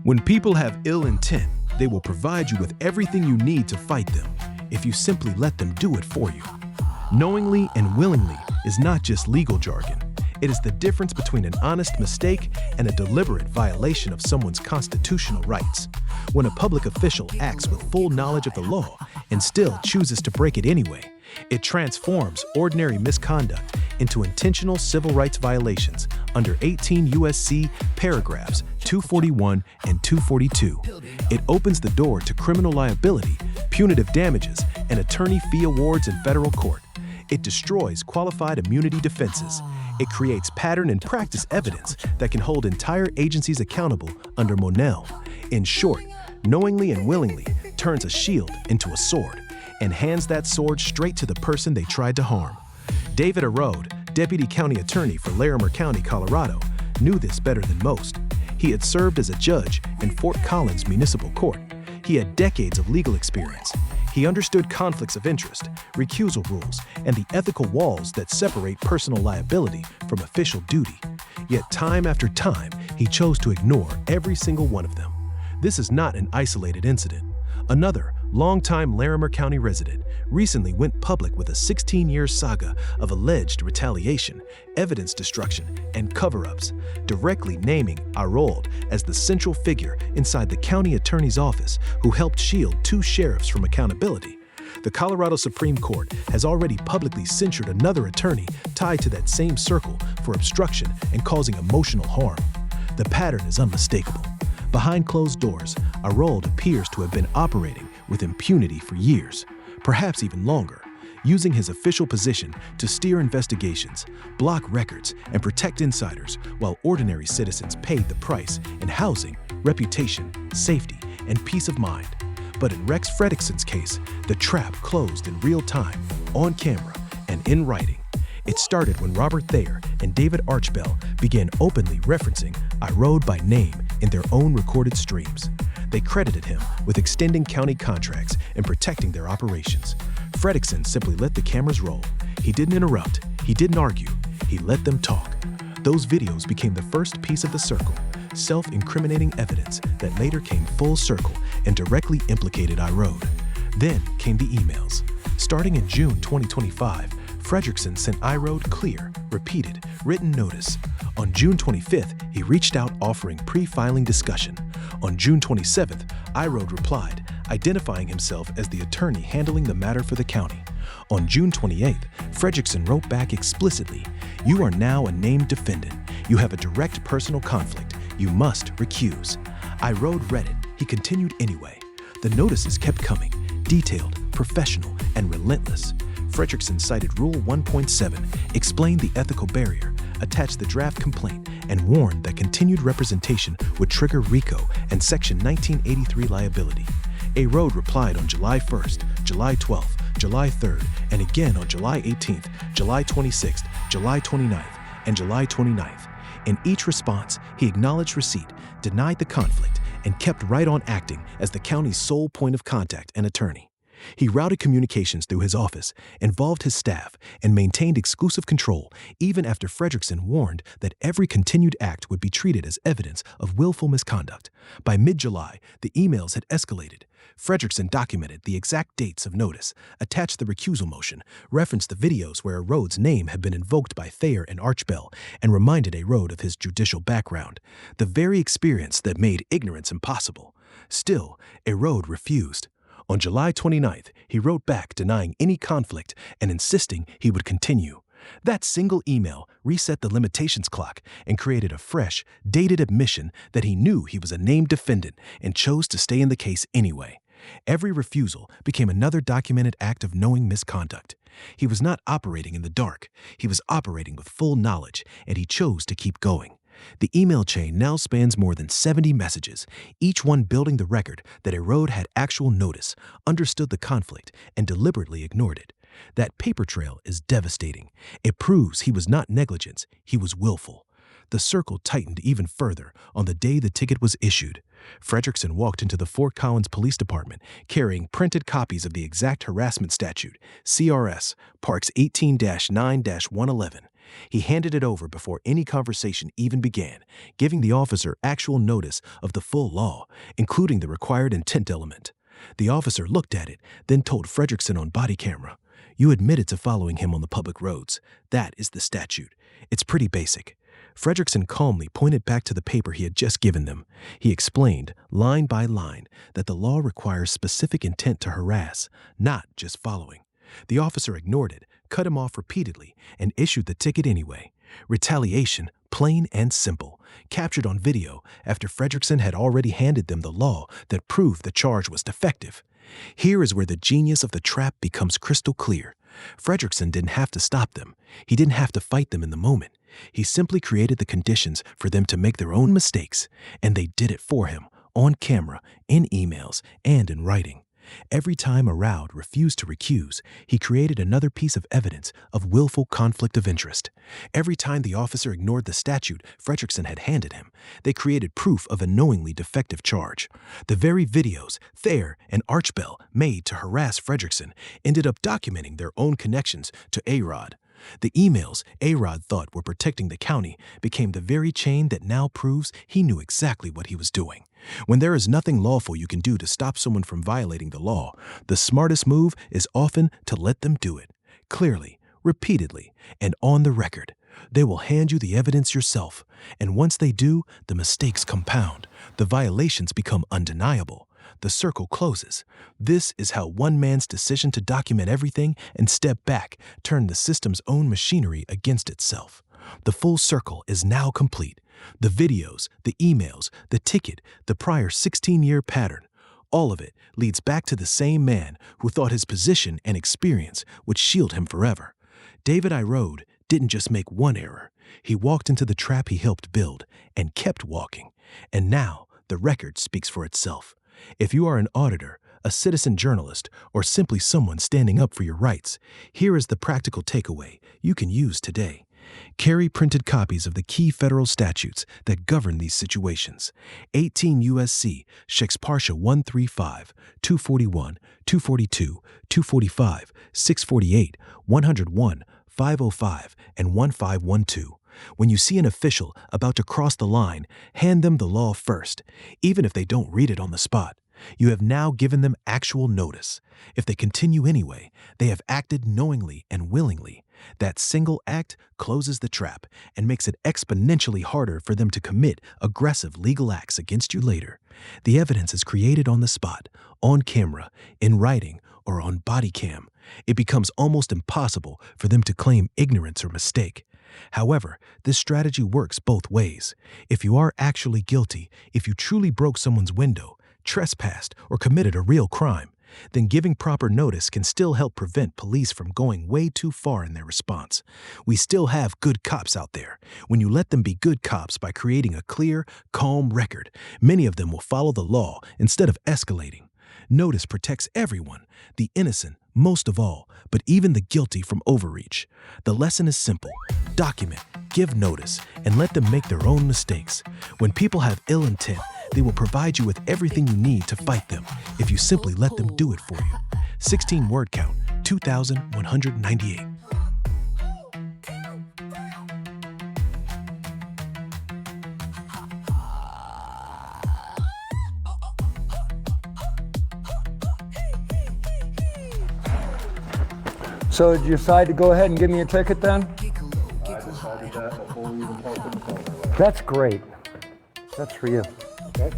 When people have ill intent, they will provide you with everything you need to fight them if you simply let them do it for you. Knowingly and willingly is not just legal jargon. It is the difference between an honest mistake and a deliberate violation of someone's constitutional rights. When a public official acts with full knowledge of the law and still chooses to break it anyway, it transforms ordinary misconduct into intentional civil rights violations under 18 U.S.C. paragraphs 241 and 242. It opens the door to criminal liability, punitive damages, and attorney fee awards in federal court. It destroys qualified immunity defenses. It creates pattern and practice evidence that can hold entire agencies accountable under Monell. In short, knowingly and willingly turns a shield into a sword and hands that sword straight to the person they tried to harm. David Ayraud, Deputy County Attorney for Larimer County, Colorado, knew this better than most. He had served as a judge in Fort Collins Municipal Court. He had decades of legal experience. He understood conflicts of interest, recusal rules, and the ethical walls that separate personal liability from official duty. Yet time after time, he chose to ignore every single one of them. This is not an isolated incident. Another longtime Larimer County resident recently went public with a 16-year saga of alleged retaliation, evidence destruction, and cover-ups, directly naming Ayraud as the central figure inside the county attorney's office who helped shield two sheriffs from accountability. The Colorado Supreme Court has already publicly censured another attorney tied to that same circle for obstruction and causing emotional harm. The pattern is unmistakable. Behind closed doors, Ayraud appears to have been operating with impunity for years, perhaps even longer, using his official position to steer investigations, block records, and protect insiders while ordinary citizens paid the price in housing, reputation, safety, and peace of mind. But in Rex Fredrickson's case, the trap closed in real time, on camera, and in writing. It started when Robert Thayer and David Archbell began openly referencing Ayraud by name in their own recorded streams. They credited him with extending county contracts and protecting their operations. Fredrickson simply let the cameras roll. He didn't interrupt. He didn't argue. He let them talk. Those videos became the first piece of the circle, self-incriminating evidence that later came full circle and directly implicated Ayraud. Then came the emails. Starting in June 2025, Fredrickson sent Ayraud clear, repeated, written notice. On June 25th, he reached out offering pre-filing discussion. On June 27th, Ayraud replied, identifying himself as the attorney handling the matter for the county. On June 28th, Fredrickson wrote back explicitly, "You are now a named defendant. You have a direct personal conflict. You must recuse." Ayraud read it. He continued anyway. The notices kept coming, detailed, professional, and relentless. Fredrickson cited Rule 1.7, explained the ethical barrier, attached the draft complaint, and warned that continued representation would trigger RICO and Section 1983 liability. Ayraud replied on July 1st, July 12th, July 3rd, and again on July 18th, July 26th, July 29th, and July 29th. In each response, he acknowledged receipt, denied the conflict, and kept right on acting as the county's sole point of contact and attorney. He routed communications through his office, involved his staff, and maintained exclusive control even after Fredrickson warned that every continued act would be treated as evidence of willful misconduct. By mid-July, the emails had escalated. Fredrickson documented the exact dates of notice, attached the recusal motion, referenced the videos where Ayraud's name had been invoked by Thayer and Archbell, and reminded Ayraud of his judicial background, the very experience that made ignorance impossible. Still, Ayraud refused. On July 29th, he wrote back denying any conflict and insisting he would continue. That single email reset the limitations clock and created a fresh, dated admission that he knew he was a named defendant and chose to stay in the case anyway. Every refusal became another documented act of knowing misconduct. He was not operating in the dark. He was operating with full knowledge, and he chose to keep going. The email chain now spans more than 70 messages, each one building the record that Ayraud had actual notice, understood the conflict, and deliberately ignored it. That paper trail is devastating. It proves he was not negligent, he was willful. The circle tightened even further on the day the ticket was issued. Fredrickson walked into the Fort Collins Police Department carrying printed copies of the exact harassment statute, CRS, Parks 18-9-111. He handed it over before any conversation even began, giving the officer actual notice of the full law, including the required intent element. The officer looked at it, then told Fredrickson on body camera, "You admitted to following him on the public roads. That is the statute. It's pretty basic." Fredrickson calmly pointed back to the paper he had just given them. He explained, line by line, that the law requires specific intent to harass, not just following. The officer ignored it, cut him off repeatedly, and issued the ticket anyway. Retaliation, plain and simple, captured on video after Fredrickson had already handed them the law that proved the charge was defective. Here is where the genius of the trap becomes crystal clear. Fredrickson didn't have to stop them. He didn't have to fight them in the moment. He simply created the conditions for them to make their own mistakes, and they did it for him, on camera, in emails, and in writing. Every time Ayraud refused to recuse, he created another piece of evidence of willful conflict of interest. Every time the officer ignored the statute Fredrickson had handed him, they created proof of a knowingly defective charge. The very videos Thayer and Archbell made to harass Fredrickson ended up documenting their own connections to Ayraud. The emails Ayraud thought were protecting the county became the very chain that now proves he knew exactly what he was doing. When there is nothing lawful you can do to stop someone from violating the law, the smartest move is often to let them do it. Clearly, repeatedly, and on the record. They will hand you the evidence yourself, and once they do, the mistakes compound. The violations become undeniable. The circle closes. This is how one man's decision to document everything and step back turned the system's own machinery against itself. The full circle is now complete. The videos, the emails, the ticket, the prior 16-year pattern, all of it leads back to the same man who thought his position and experience would shield him forever. David Ayraud didn't just make one error. He walked into the trap he helped build and kept walking. And now the record speaks for itself. If you are an auditor, a citizen journalist, or simply someone standing up for your rights, here is the practical takeaway you can use today. Carry printed copies of the key federal statutes that govern these situations. 18 U.S.C. Shexparsha 135, 241, 242, 245, 648, 101, 505, and 1512. When you see an official about to cross the line, hand them the law first, even if they don't read it on the spot. You have now given them actual notice. If they continue anyway, they have acted knowingly and willingly. That single act closes the trap and makes it exponentially harder for them to commit aggressive legal acts against you later. The evidence is created on the spot, on camera, in writing, or on body cam. It becomes almost impossible for them to claim ignorance or mistake. However, this strategy works both ways. If you are actually guilty, if you truly broke someone's window, trespassed, or committed a real crime, then giving proper notice can still help prevent police from going way too far in their response. We still have good cops out there. When you let them be good cops by creating a clear, calm record, many of them will follow the law instead of escalating. Notice protects everyone, the innocent most of all, but even the guilty from overreach. The lesson is simple. Document, give notice, and let them make their own mistakes. When people have ill intent, they will provide you with everything you need to fight them if you simply let them do it for you. 16 word count, 2,198. So did you decide to go ahead and give me a ticket then? I decided that before we even parked in the car. That's great. That's for you. Okay.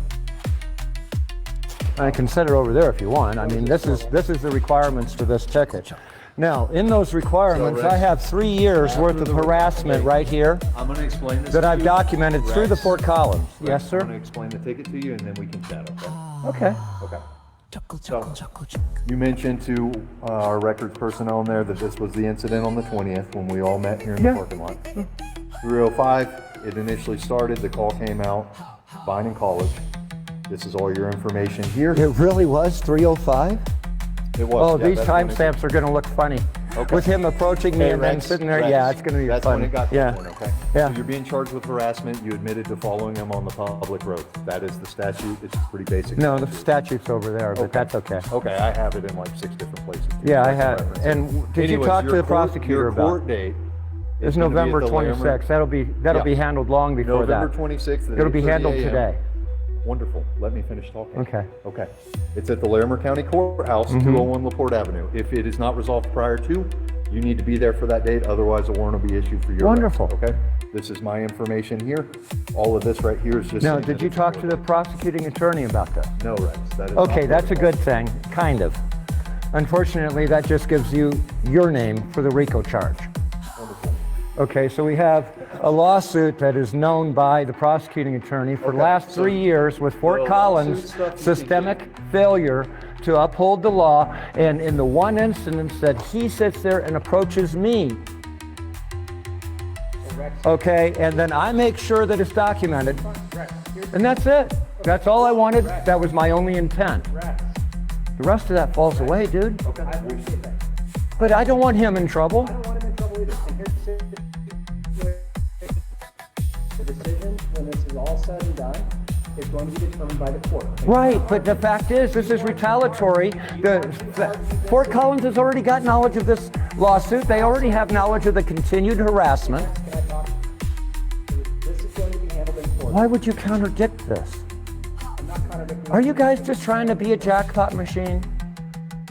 I can set it over there if you want. I mean, this is the requirements for this ticket. Now, in those requirements, I have 3 years worth of harassment right here I'm going to explain this that to I've you. documented through the Fort Collins. Yes, I'm sir? going to explain the ticket to you and then we can chat, okay? Okay. Okay. So, you mentioned to our records personnel in there that this was the incident on the 20th when we all met here in the parking lot. 3:05, it initially started, the call came out, Vining College. This is all your information here. It really was 3:05? It was. Oh, yeah, these that's when it- timestamps are going to look funny. Okay. With him approaching me Hey, and then Rex, sitting there. Rex, Yeah, it's going to be that's funny. when it got to Yeah. the point, okay? Yeah. So you're being charged with harassment. You admitted to following him on the public road. That is the statute. It's pretty basic. No, the statute's over there, but that's okay. Okay, I have it in like 6 different places. Yeah, I can have. reference it. And did you Anyways, talk to your the prosecutor your about court date It's gonna be at November the Larimer- 26th. That'll be Yeah. handled long before November that. 26th. at It'll be 8:30 handled a.m. today. Wonderful. Let me finish talking. Okay. Okay. It's at the Larimer County Courthouse, Mm-hmm. 201 LaPorte Avenue. If it is not resolved prior to, you need to be there for that date. Otherwise, a warrant will be issued for your Wonderful. arrest, okay? This is my information here. All of this right here is just. Now, saying did that you it's talk to the prosecuting attorney about this? No, Rex. That is Okay, not that's a good thing, kind of. Unfortunately, that just gives you your name for the RICO charge. wonderful. Okay, so we have a lawsuit that is known by the prosecuting attorney for the last 3 years with Fort the Collins, lawsuit stuff you can systemic failure to uphold the law, and in the one instance that he sits there and approaches me, okay, and then I make sure that it's documented, and that's it. That's all I wanted. That was my only intent. The rest of that falls away, dude. I appreciate that. But I don't want him in trouble. I don't want him in trouble either. And here's the decision, when this is all said and done, is going to be determined by the court. Right, but the fact is, this is retaliatory. Fort Collins has already got knowledge of this lawsuit. They already have knowledge of the continued harassment. Can I talk? This is going to be handled in court. Why would you contradict this? I'm not contradicting. Are you guys just trying to be a jackpot machine?